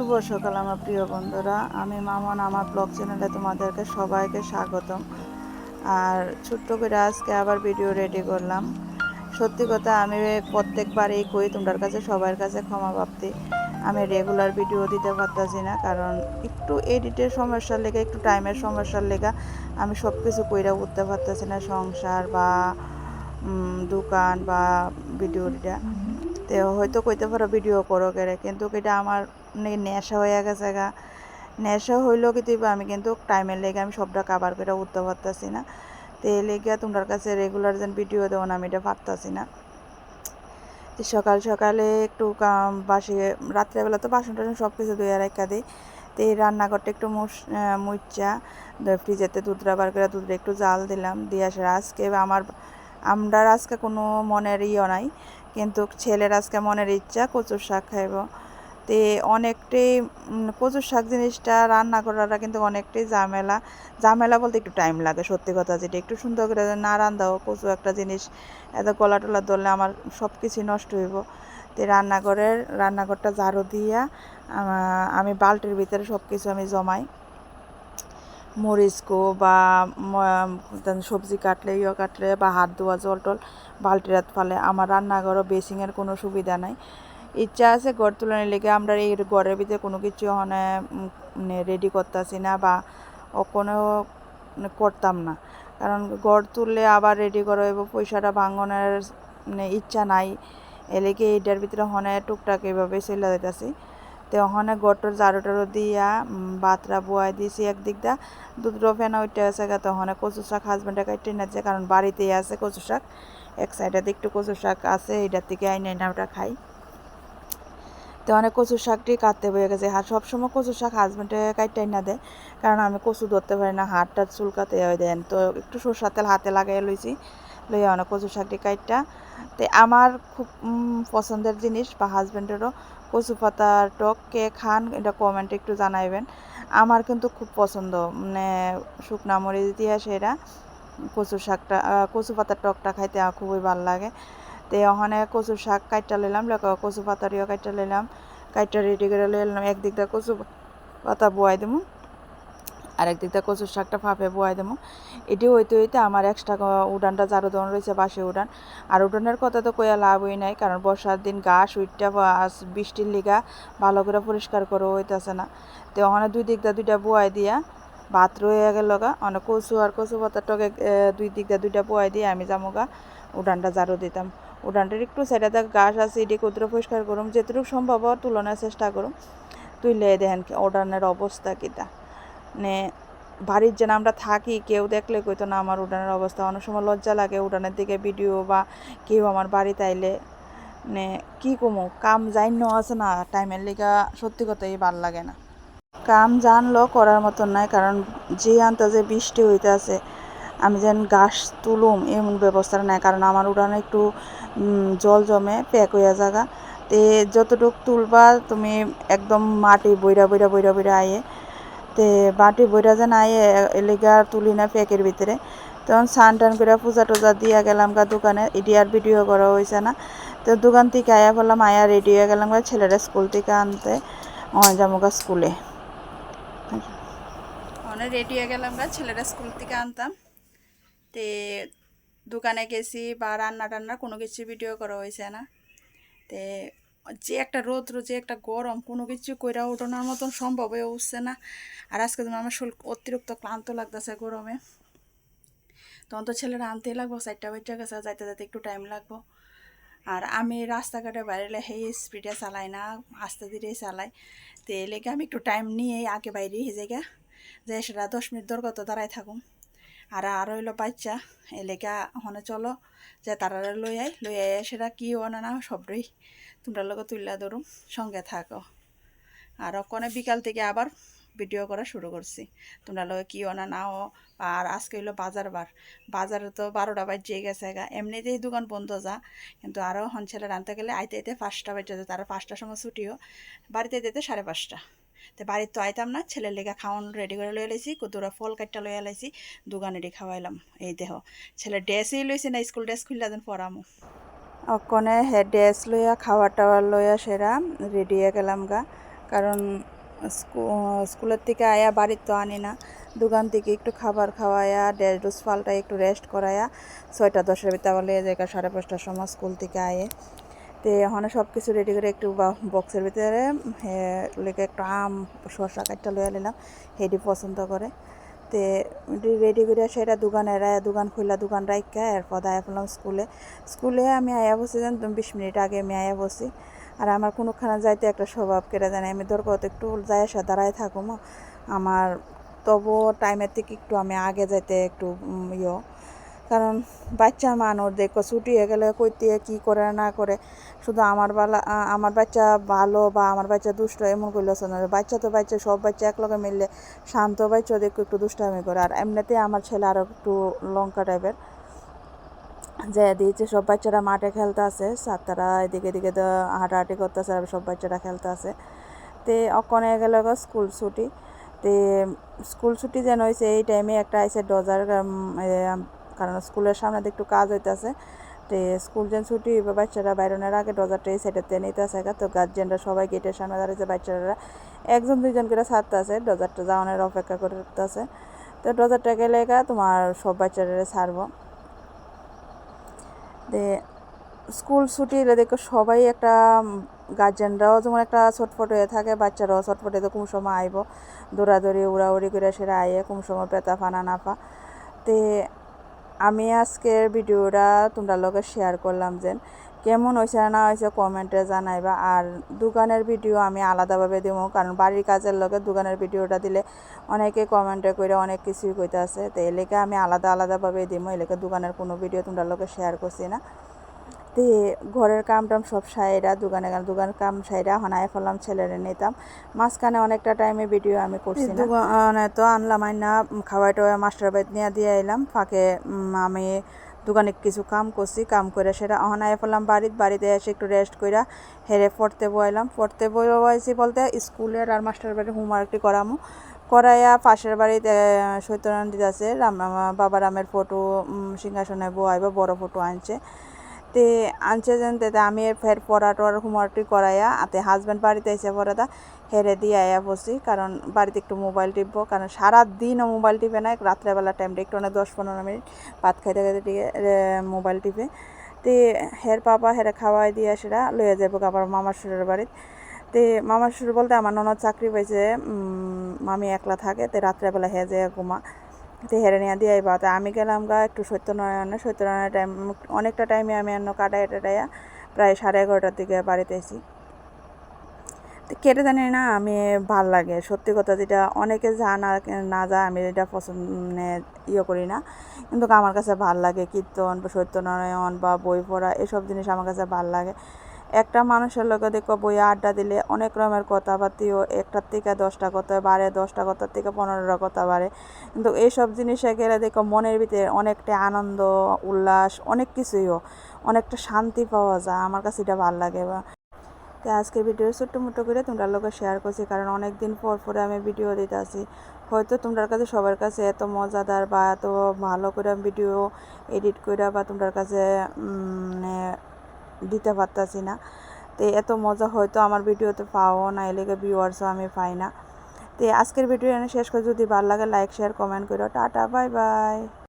শুভ সকাল আমার প্রিয় বন্ধুরা, আমি মামন। আমার ব্লগ চ্যানেলে তোমাদেরকে সবাইকে স্বাগতম। আর ছোট্ট করে আজকে আবার ভিডিও রেডি করলাম। সত্যি কথা, আমি প্রত্যেকবারই কই তোমাদের কাছে, সবার কাছে ক্ষমা প্রার্থী। আমি রেগুলার ভিডিও দিতে পারতাছি না, কারণ একটু এডিটের সমস্যার লেগে, একটু টাইমের সমস্যার লেগে আমি সব কিছু কইরা উঠতে পারতাছি না, সংসার বা দোকান বা ভিডিওটা। তো হয়তো কইতে পারো ভিডিও করো কেড়ে, কিন্তু এটা আমার নেশা হয়ে গেছে গা। নেশা হইলেও কিন্তু আমি কিন্তু টাইমের লেগে আমি সবটা কাভার করে উঠতে পারতাছি না। তো এই লেগে তোমার কাছে রেগুলার যেন ভিডিও দেও না, আমি এটা পারতাছি না। তো সকাল সকালে একটু বাসি, রাত্রেবেলা তো বাসন টাসন সব কিছু ধুয়ে রেখা দিই। তো এই রান্নাঘরটা একটু মুচ্চা ফ্রিজেতে দুধ বার করে দুধটা একটু জাল দিলাম, দিয়ে আসে আজকে আমরা আজকে কোনো মনের নাই, কিন্তু ছেলের আজকে মনের ইচ্ছা কচুর শাক খাইব। তে অনেকটাই কচুর শাক জিনিসটা রান্না করাটা কিন্তু অনেকটাই ঝামেলা। ঝামেলা বলতে একটু টাইম লাগে, সত্যি কথা যেটা। একটু সুন্দর করে না রান্ধাও কচু একটা জিনিস, এত গলা টলা ধরলে আমার সব কিছুই নষ্ট হইব। তো রান্নাঘরটা ঝাড়ু দিয়া আমি বালতির ভিতরে সব কিছু আমি জমাই। মরিচকো বা সবজি কাটলে কাটলে বা হাত ধোয়া জল টল বালতির হাত ফালে। আমার রান্নাঘরও বেসিংয়ের কোনো সুবিধা নাই। ইচ্ছা আছে ঘর তুলনের লেগে আমরা এই ঘরের ভিতরে কোনো কিছু রেডি করতেছি না, বা কোনো করতাম না। কারণ ঘর তুললে আবার রেডি করা হইব, পয়সাটা ভাঙনের ইচ্ছা নাই। এলেগে এইটার ভিতরে টুকটাক এভাবে চলে যেতেছি। তো ওখানে গটর ঝাড়ু টাড়ু দিয়া ভাতটা বয়াই দিয়েছি একদিক দা, দুধটা ফেনা উঠতে আছে গা। তখন কচু শাক হাজব্যান্ডে কাটতে নিচ্ছে, কারণ বাড়িতেই আছে কচু শাক। এক সাইডে একটু কচু শাক আছে, এটার থেকে আইনে ওটা খাই। তো অনেক কচু শাকটি কাটতে বয়ে গেছে। সবসময় কচু শাক হাজব্যান্ডে কাটতেই না দেয়, কারণ আমি কচু ধরতে পারি না, হাতটা চুলকাতে হয় দেন। তো একটু সরষার তেল হাতে লাগাই লইছি, লইয়া অনেক কচু শাকটি কাটটা। তো আমার খুব পছন্দের জিনিস, বা হাজব্যান্ডেরও, কচু পাতার টক। কে খান এটা কমেন্টে একটু জানাইবেন। আমার কিন্তু খুব পছন্দ, মানে শুকনা মরিচ দিয়ে সেটা কচু পাতার টকটা খাইতে আমার খুবই ভালো লাগে। তো ওখানে কচু শাক কাইটা লইলাম, কচু পাতারিও কাইটা লইলাম, কাইটা রেডি করে লইলাম। একদিক দিয়ে কচু পাতা বয়াই দেবো, আর একদিক দিয়ে কচুর শাকটা ফাঁপে বয়াই দেবো। এটি হইতে হইতে আমার এক্সট্রা উডানটা ঝাড়ু দেওয়ানো রয়েছে, বাসে উডান। আর উডানের কথা তো কইয়া লাভই নাই, কারণ বর্ষার দিন ঘাস উইটটা বৃষ্টির লিগা ভালো করে পরিষ্কার করে হইতেছে না। তো ওখানে দুই দিক দিয়ে দুইটা বয়াই দিয়া ভাত রয়ে গেল গা। অনেক কচু আর কচু পাতার টকে দুই দিক দিয়ে দুইটা বয়াই দিয়ে আমি যামোগা উডানটা ঝাড়ু দিতাম। উডানটার একটু সাইডে ঘাস আছে, এটি কতটা পরিষ্কার করুম, যেটুকু সম্ভব তুলনার চেষ্টা করুম। তুইলে দেখেন উডানের অবস্থা কিতা, মানে বাড়ির যেন আমরা থাকি, কেউ দেখলে কইতো না আমার উডানের অবস্থা। অনেক সময় লজ্জা লাগে উডানের দিকে ভিডিও, বা কেউ আমার বাড়িতে আইলে মানে কী কমো, কাম জাইন্য আছে না টাইমের লিগা, সত্যি কথাই ভাল লাগে না। কাম জানলো করার মতন নাই, কারণ যে আন্তাজে বৃষ্টি হইতে আছে, আমি যেন ঘাস তুলুম এমন ব্যবস্থা নাই। কারণ আমার উড়ানে একটু জল জমে প্যাক হইয়া জায়গা। তে যতটুক তুলবা তুমি একদম মাটি বইরা বইরা বইরা বইরা আয়ে, তে মাটি বইরা যেন আয়ে এলেগে আর তুলি না প্যাকের ভিতরে। তখন স্নান টান করে পূজা টুজা দিয়া গেলাম গা দোকানে, এটি আর ভিডিও করা হয়েছে না। তো দোকান থেকে আয়া ফেললাম, আয়া রেডি হয়ে গেলাম গা ছেলেরা স্কুল থেকে আনতে, যাবো গা স্কুলে। অনেক রেডি হয়ে গেলাম গা ছেলেরা স্কুল থেকে আনতাম। তে দোকানে গেছি, বা রান্না টান্না কোনো কিছু ভিডিও করা হয়েছে না। তে যে একটা রৌদ্র, যে একটা গরম, কোনো কিছু কইরা ওঠানোর মতন সম্ভব হয়ে উঠছে না। আর আজকে তুমি আমার শরীর অতিরিক্ত ক্লান্ত লাগতেছে গরমে। তখন তো ছেলেরা আনতেই লাগবো, 4টা বেজে গেছে, যাইতে যাইতে একটু টাইম লাগবো। আর আমি রাস্তাঘাটে বাইরে সেই স্পিডে চালাই না, আস্তে ধীরেই চালাই। তো এই লেগে আমি একটু টাইম নিয়েই আগে বাইরে এই জায়গা যে সেটা 10 মিনিট দরগত দাঁড়াই থাকুম। আর হইলো বাচ্চা, এলেকা হনে চলো যে তারা লই আই সেটা কি না না সবটাই তোমরা লোক তুললা ধরুম, সঙ্গে থাকো। আর ওখানে বিকাল থেকে আবার ভিডিও করা শুরু করছি, তোমরা লোক কি না নাও। আর আজকে হইলো বাজারে তো 12টা বাজে গেছে গা। এমনিতেই দোকান বন্ধ যা, কিন্তু আরও হন ছেলে রানতে গেলে আইতে আইতে 5টা বাজে যায়। তারা 5টার সময় ছুটিও, বাড়িতে যেতে 5:30। তো বাড়ির তো আইতাম না, ছেলের লেগে খাওয়ান রেডি করে লয়ে লাইছি, কতটা ফল কাটটা লইয়া লাইছি, দোকানে খাওয়াইলাম। এই দেহ ছেলে ড্রেসই লইছি না, স্কুল ড্রেস খুললা যেন পরামো। অকনে ড্রেস লইয়া খাওয়া টাওয়ার লইয়া সেরা রেডি হয়ে গেলাম গা। কারণ স্কুলের থেকে আয়া বাড়ির তো আনি না, দোকান থেকে একটু খাবার খাওয়ায়া ড্রেস ডুস পাল্টায় একটু রেস্ট করায়া 6টা 10-এর ভিতরে আবার লিয়ে যায় 5:30টার সময় স্কুল থেকে আয়ে। তো এখন সব কিছু রেডি করে একটু বক্সের ভিতরে লেগে একটু আম শসা কাটটা লইয়া নিলাম, হেডি পছন্দ করে। তে রেডি করে সেটা দোকান খুললা, দোকান রাখা এরপর আয়া পড়লাম স্কুলে আমি আয়া বসি, 20 মিনিট আগে আমি আয়া বসি। আর আমার কোনোখানে যাইতে একটা স্বভাব কেটে জানি, আমি দরকার একটু যাই আসা দাঁড়ায় থাকুম, আমার তবু টাইমের থেকে একটু আমি আগে যাইতে একটু কারণ বাচ্চা মানুষ দেখো ছুটি হয়ে গেলে কইতে কী করে না করে, শুধু আমার বাচ্চা ভালো বা আমার বাচ্চা দুষ্ট এমন করলে না, বাচ্চা তো বাচ্চা, সব বাচ্চা একলগে মিললে শান্ত বাচ্চা দেখো একটু দুষ্টামি করে। আর এমনিতে আমার ছেলে আরও একটু লঙ্কা টাইপের, যে দিয়েছে সব বাচ্চারা মাঠে খেলতে আছে, তারা এদিকে এদিকে হাঁটাহাঁটি করতেছে, আর সব বাচ্চারা খেলতে আছে। তে অকনে গেল স্কুল ছুটি। তে স্কুল ছুটি যেন হয়েছে এই টাইমে একটা আইসে ডজার, কারণ স্কুলের সামনে একটু কাজ হইতেছে। তো স্কুল যেন ছুটি হইবে বাচ্চারা বাইরনের আগে ডজারটা এই সাইডে নিতেছে, তো গার্জেনরা সবাই গেটের সামনে দাঁড়িয়েছে, বাচ্চারা 1-2 করে ছাড়তে আছে, ডজারটা যাওয়ানোর অপেক্ষা করতেছে। তো ডজারটা গেলে তোমার সব বাচ্চারা ছাড়বো। দে স্কুল ছুটি হলে দেখো সবাই একটা, গার্জেনরাও যেমন একটা ছটফট হয়ে থাকে, বাচ্চারাও ছটফট হয়ে কোন সময় আইব, দৌড়াদৌড়ি উড়াউড়ি করে সেরা আইয়ে কোন সময় পেতা ফানা নাফা। তে আমি আজকের ভিডিওটা তোমরা লগে শেয়ার করলাম, যে কেমন হয়েছে না হয়েছে কমেন্টে জানাইবা। আর দোকানের ভিডিও আমি আলাদাভাবে দিব, কারণ বাড়ির কাজের লগে দোকানের ভিডিওটা দিলে অনেকে কমেন্টে করে অনেক কিছুই কইতে আছে, তো এলাকা আমি আলাদাভাবে দিব, এলাকা দোকানের কোনো ভিডিও তোমরা লগে শেয়ার করছি না। তে ঘরের কাম টাম সব সাইরা দোকানের কাম সাইরা হনায় ফেললাম, ছেলেরে নিতাম। মাঝখানে অনেকটা টাইমে ভিডিও আমি করছি না, দোকানে তো আনলাম আইনা খাওয়াই টাওয়াই মাস্টার বাইত নিয়ে দিয়ে এলাম, ফাঁকে আমি দোকানে কিছু কাম করছি, কাম করে সেটা অহনায় ফেললাম বাড়িতে এসে একটু রেস্ট কইরা হেরে পড়তে বইছি বলতে স্কুলের আর মাস্টার বাড়ির হোমওয়ার্কটি করাইয়া পাশের বাড়িতে সত্যনারায়ণ দিদি আছে, বাবা রামের ফটো সিংহাসনে বইব, বড় ফটো আনছে। তে আনছে যেন তে আমি ফের পড়াটোর হোমওয়ার্কটি করাইয়া আতে হাজব্যান্ড বাড়িতে এসে পড়াটা হেরে দিয়ে আয়া বসি, কারণ বাড়িতে একটু মোবাইল টিপবো, কারণ সারাদিনও মোবাইল টিপে না, রাত্রেবেলা টাইমটা একটু অনেক 10-15 মিনিট ভাত খাইতে মোবাইল টিপে। তে হেরে খাওয়াই দিয়ে সেটা লইয়া যাবো আবার মামার শ্বশুরের বাড়িতে। তে মামার শ্বশুর বলতে আমার ননদ চাকরি পাইছে, মামি একলা থাকে, তে রাত্রেবেলা হে যায় ঘুমা, তো হেরে নিয়ে দিয়ে আইবা। তা আমি গেলাম একটু সত্যনারায়ণের টাইম, অনেকটা টাইমে আমি কাটাইয়া প্রায় 11:30টার দিকে বাড়িতে এসি। তো কেটে জানি না আমি ভাল লাগে সত্যি কথা, যেটা অনেকে না যা আমি এটা পছন্দ করি না, কিন্তু আমার কাছে ভাল লাগে কীর্তন বা সত্যনারায়ণ বা বই পড়া, এসব জিনিস আমার কাছে ভাল লাগে। একটা মানুষের লোকে দেখো বইয়ে আড্ডা দিলে অনেক রকমের কথাবার্তিও, 1টার থেকে 10টা কথা বাড়ে, 10টা কথার থেকে 15টা কথা বাড়ে, কিন্তু এইসব জিনিসে গেলে দেখো মনের ভিতরে অনেকটা আনন্দ উল্লাস, অনেক কিছুইও অনেকটা শান্তি পাওয়া যায়, আমার কাছে এটা ভাল লাগে। তো আজকের ভিডিও ছোট্ট মোটো করে তোমরা লোকে শেয়ার করছি, কারণ অনেক দিন পরে আমি ভিডিও দিতে আসি, হয়তো তোমরা কাছে সবার কাছে এত মজাদার বা এত ভালো করে ভিডিও এডিট করে বা তোমরা কাছে দিতে পারতাছি না। তো এত মজা হয়তো আমার ভিডিওতে পাও না, এলাকা ভিউয়ার্সও আমি পাই না। তো আজকের ভিডিও এনে শেষ করে, যদি ভালো লাগে লাইক শেয়ার কমেন্ট করো, টাটা বাই বাই।